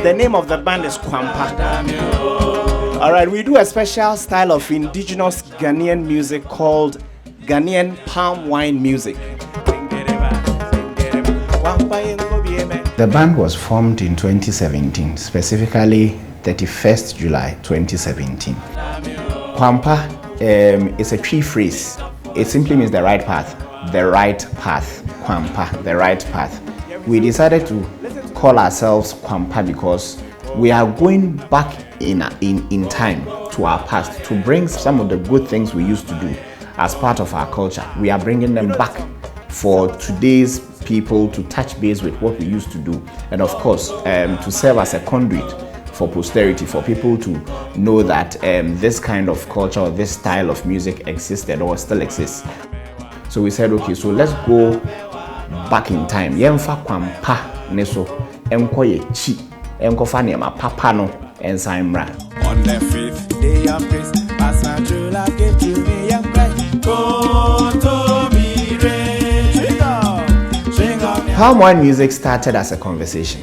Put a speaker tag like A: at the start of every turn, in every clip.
A: The name of the band is Kwan Pa. Alright, we do a special style of indigenous Ghanaian music called Ghanaian Palmwine music.
B: The band was formed in 2017, specifically 31st July 2017. Kwan Pa is a tree phrase. It simply means the right path. The right path. Kwan Pa, the right path. We decided to call ourselves Kwan Pa because we are going back in time to our past to bring some of the good things we used to do as part of our culture. We are bringing them back for today's people to touch base with what we used to do, and of course to serve as a conduit for posterity, for people to know that this kind of culture or this style of music existed or still exists. So we said, okay, so let's go back in time. Yemfa Kwan Pa neso enko ye chi enko fa ne ma papa no ensan mra. On the fifth day of this Pasajula gave to me young cry. Palmwine music started as a conversation.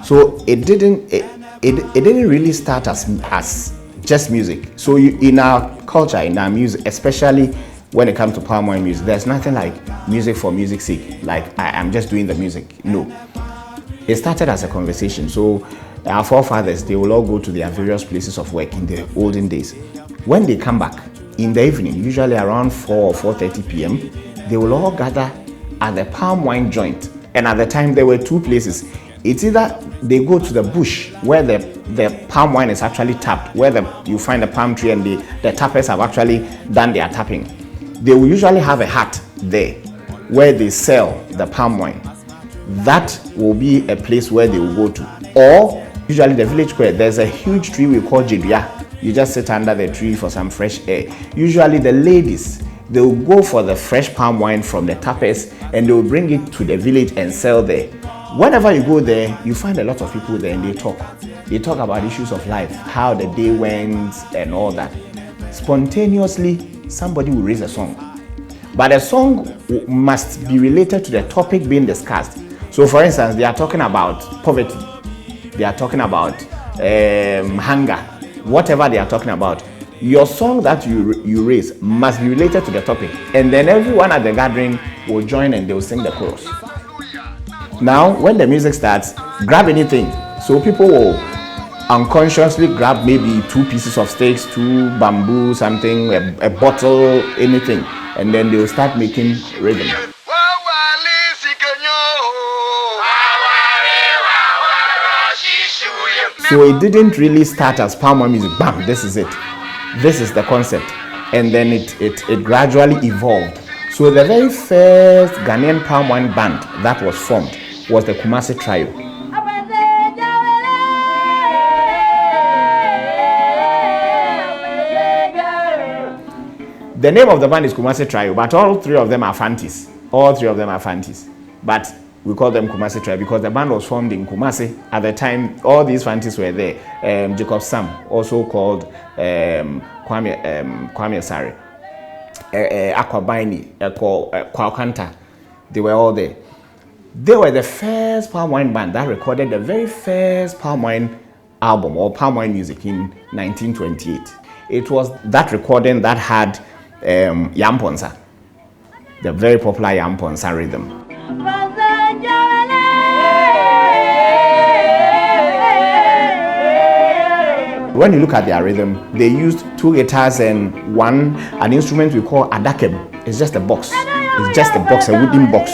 B: So it didn't really start as just music. So in our culture, in our music, especially when it comes to Palmwine music, there's nothing like music for music's sake, like I'm just doing the music. No. It started as a conversation. So our forefathers, they will all go to their various places of work in the olden days. When they come back in the evening, usually around 4 or 4:30 p.m., they will all gather at the Palmwine joint. And at the time, there were two places. It's either they go to the bush where the palm wine is actually tapped, where you find the palm tree and the tappers have actually done their tapping. They will usually have a hut there where they sell the palm wine. That will be a place where they will go to. Or usually the village square, there's a huge tree we call Jibia. You just sit under the tree for some fresh air. Usually the ladies, they will go for the fresh palm wine from the tappers and they will bring it to the village and sell there. Whenever you go there, you find a lot of people there and they talk. They talk about issues of life, how the day went and all that. Spontaneously, somebody will raise a song. But the song must be related to the topic being discussed. So for instance, they are talking about poverty. They are talking about hunger. Whatever they are talking about, your song that you raise must be related to the topic. And then everyone at the gathering will join and they will sing the chorus. Now, when the music starts, grab anything. So people will unconsciously grab maybe 2 pieces of sticks, 2 bamboo, something, a bottle, anything. And then they will start making rhythm. So it didn't really start as Palmwine music. Bam, this is it. This is the concept. And then it gradually evolved. So the very first Ghanaian Palmwine band that was formed was the Kumasi Trio. The name of the band is Kumasi Trio, but all 3 of them are Fantis. All 3 of them are Fantis. But we call them Kumasi Trio because the band was formed in Kumasi. At the time, all these Fantis were there. Jacob Sam, also called Kwame Sari. Aquabaini, Kwakanta, they were all there. They were the first Palmwine band that recorded the very first Palmwine album or Palmwine music in 1928. It was that recording that had Yamponsa, the very popular Yamponsa rhythm. When you look at their rhythm, they used 2 guitars and an instrument we call adakem. It's just a box. It's just a box, a wooden box.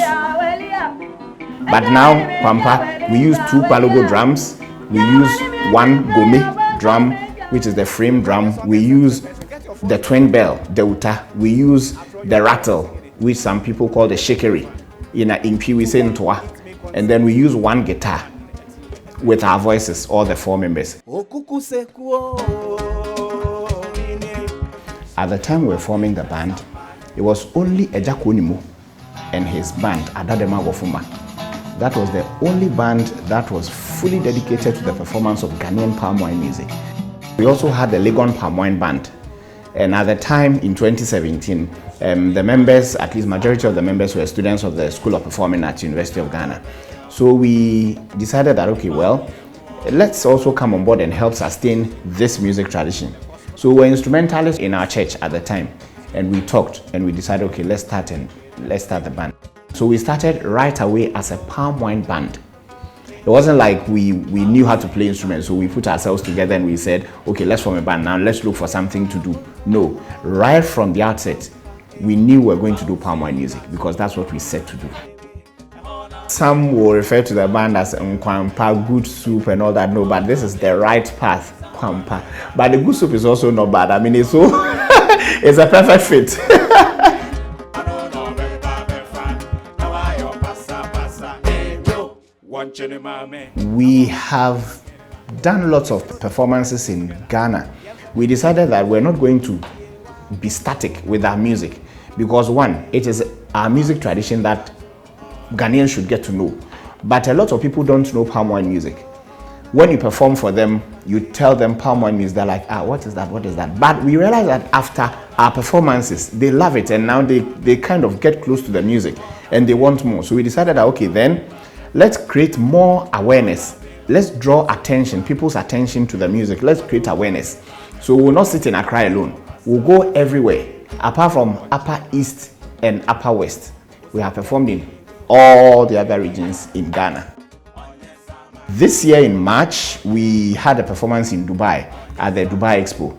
B: But now, Pampa, we use 2 palogo drums. We use 1 gome drum, which is the frame drum. We use the twin bell, the uta. We use the rattle, which some people call the shakeri. In P we say ntoa. And then we use 1 guitar with our voices, all the 4 members. At the time we were forming the band, it was only Ejakunimo and his band, Adadema Wofuma. That was the only band that was fully dedicated to the performance of Ghanaian Palmwine music. We also had the Legon Palmwine band. And at the time in 2017, the members, at least majority of the members, were students of the School of Performing Arts, University of Ghana. So we decided that, okay, well, let's also come on board and help sustain this music tradition. So we were instrumentalists in our church at the time, and we talked and we decided, okay, let's start the band. So we started right away as a palm wine band. It wasn't like we knew how to play instruments, so we put ourselves together and we said, okay, let's form a band now, let's look for something to do. No, right from the outset, we knew we were going to do palm wine music because that's what we set to do. Some will refer to the band as Kwan Pa, good soup and all that. No, but this is the right path, Kwan Pa. But the good soup is also not bad. I mean, it's so it's a perfect fit. We have done lots of performances in Ghana. We decided that we're not going to be static with our music because one, it is our music tradition that Ghanaians should get to know. But a lot of people don't know palm wine music. When you perform for them, you tell them palm wine music, they're like, what is that? What is that? But we realize that after our performances, they love it and now they kind of get close to the music and they want more. So we decided that, okay, then let's create more awareness. Let's draw attention, people's attention to the music. Let's create awareness. So we'll not sit in Accra alone. We'll go everywhere. Apart from Upper East and Upper West, we have performed in all the other regions in Ghana. This year in March, we had a performance in Dubai at the Dubai Expo.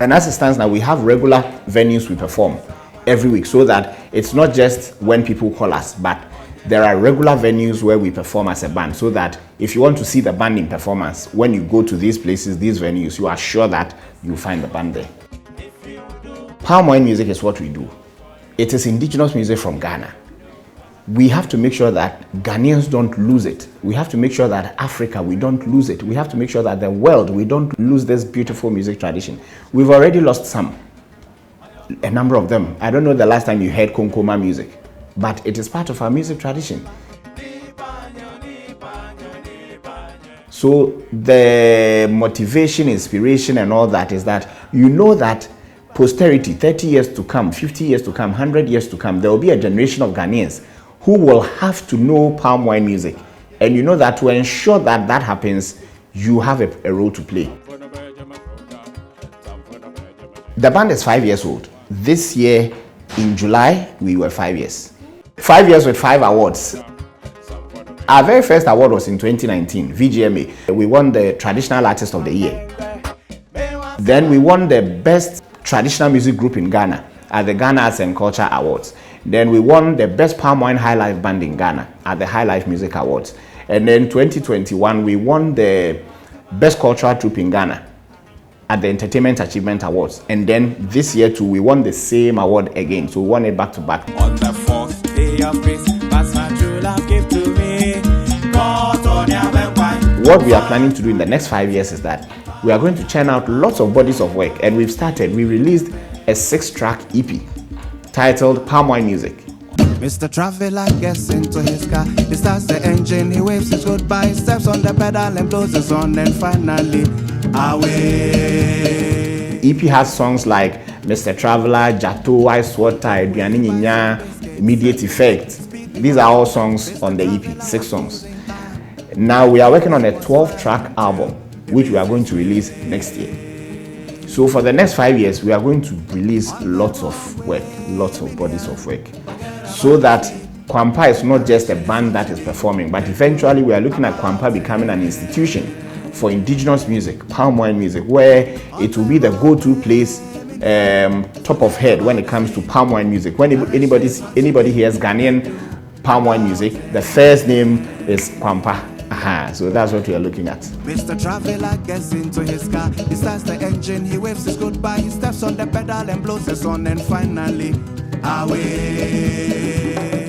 B: And as it stands now, we have regular venues we perform every week so that it's not just when people call us, but there are regular venues where we perform as a band so that if you want to see the band in performance, when you go to these places, these venues, you are sure that you'll find the band there. Palm wine music is what we do. It is indigenous music from Ghana. We have to make sure that Ghanaians don't lose it. We have to make sure that Africa, we don't lose it. We have to make sure that the world, we don't lose this beautiful music tradition. We've already lost some, a number of them. I don't know the last time you heard Konkoma music, but it is part of our music tradition. So the motivation, inspiration and all that is that you know that posterity, 30 years to come, 50 years to come, 100 years to come, there will be a generation of Ghanaians who will have to know palm wine music. And you know that to ensure that that happens, you have a role to play. The band is 5 years old. This year, in July, we were 5 years. 5 years with 5 awards. Our very first award was in 2019, VGMA. We won the Traditional Artist of the Year. Then we won the Best Traditional Music Group in Ghana at the Ghana Arts and Culture Awards. Then we won the Best Palm Wine High Life Band in Ghana at the High Life Music Awards. And then 2021, we won the Best Cultural Troupe in Ghana at the Entertainment Achievement Awards. And then this year too, we won the same award again. So we won it back to back. On the fourth day of Christmas, my true love gave to me. What we are planning to do in the next 5 years is that we are going to churn out lots of bodies of work. And we released a 6-track EP titled Palm Wine Music.
C: Mr. Traveler gets into his car, he starts the engine, he waves his goodbye, steps on the pedal and blows his horn, and finally away.
B: EP has songs like Mr. Traveler, Jato, Ice Water, Aduane Nyinya, Immediate Effect. These are all songs on the EP, 6 songs. Now we are working on a 12-track album, which we are going to release next year. So for the next 5 years, we are going to release lots of work, lots of bodies of work, so that Kwan Pa is not just a band that is performing, but eventually we are looking at Kwan Pa becoming an institution for indigenous music, palm wine music, where it will be the go-to place, top of head when it comes to palm wine music. When anybody hears Ghanaian palm wine music, the first name is Kwan Pa. So that's what we are looking at.
C: Mr. Traveler gets into his car, he starts the engine, he waves his goodbye, he steps on the pedal and blows his horn, and finally away.